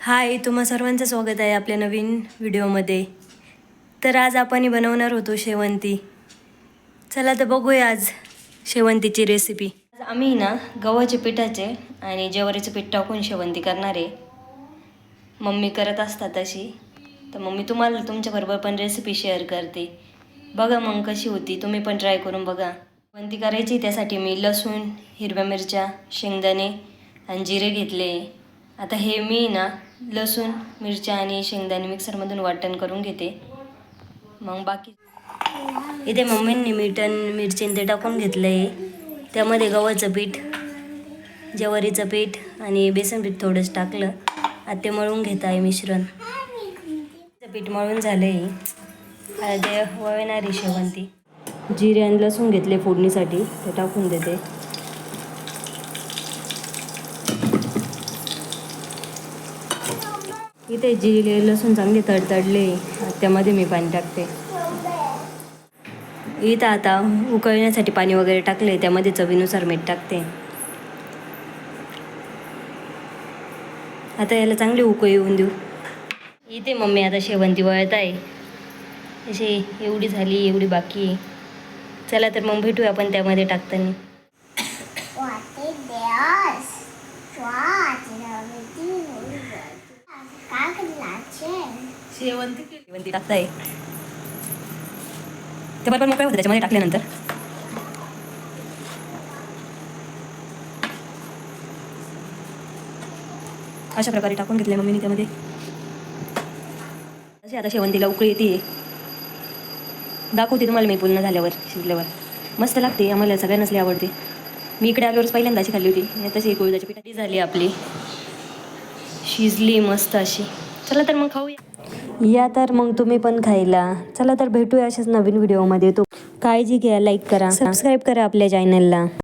हाय, तुम्हा सर्वांचं स्वागत आहे आपल्या नवीन व्हिडिओमध्ये. तर आज आपण बनवणार होतो शेवंती. चला तर बघूया आज शेवंतीची रेसिपी. आज आम्ही ना गव्हाचे पिठाचे आणि ज्वारीचं पीठ टाकून शेवंती करणार आहे. मम्मी करत असतात तशी, तर मम्मी तुम्हाला तुमच्याबरोबर पण रेसिपी शेअर करते. बघा मग कशी होती, तुम्ही पण ट्राय करून बघा. शेवंती करायची त्यासाठी मी लसूण, हिरव्या मिरच्या, शेंगदाणे आणि जिरे घेतले. आता हे मी ना लसूण, मिरच्या आणि शेंगदाणे मिक्सरमधून वाटण करून घेते. मग बाकी इथे मम्मींनी मिरची ते टाकून घेतलं आहे. त्यामध्ये गव्हाचं पीठ, ज्वारीचं पीठ आणि बेसन पीठ थोडंसं टाकलं. आता ते मळून घेत आहे मिश्रण. पीठ मळून झालं आहे. आता ते वळणारी शेवंती. जिरे आणि लसूण घेतले फोडणीसाठी, ते टाकून देते. इथे जिरे लसूण चांगले तडतडले, त्यामध्ये मी पाणी टाकते. इथं आता उकळण्यासाठी पाणी वगैरे टाकले, त्यामध्ये चवीनुसार मीठ टाकते. आता याला चांगली उकळी येऊन देऊ. इथे मम्मी आता शेवंती वळत आहे. अशी एवढी झाली, एवढी बाकी आहे. चला तर मग भेटूया आपण त्यामध्ये टाकताना. शेवंती टाकताय ते बरोबर मोकळं होतं त्याच्यामध्ये टाकल्यानंतर. अशा प्रकारे टाकून घेतले मम्मीने त्यामध्ये. अशी आता शेवंतीला उकळी येते. दाखवते तुम्हाला मी पूर्ण झाल्यावर, शिजल्यावर. मस्त लागते, आम्हाला सगळ्यांनाच लई आवडते. मी इकडे आल्यावरच पहिल्यांदा अशी खाल्ली होती. तशी कुळदाची पिठाची झाली आपली, शिजली मस्त अशी. चला तर मग खाऊया. या तर मग तुम्ही पण खायला. चला तर भेटूया अशाच नवीन व्हिडिओमध्ये. तो काळजी घ्या, लाईक करा, सबस्क्राईब करा आपल्या चॅनलला.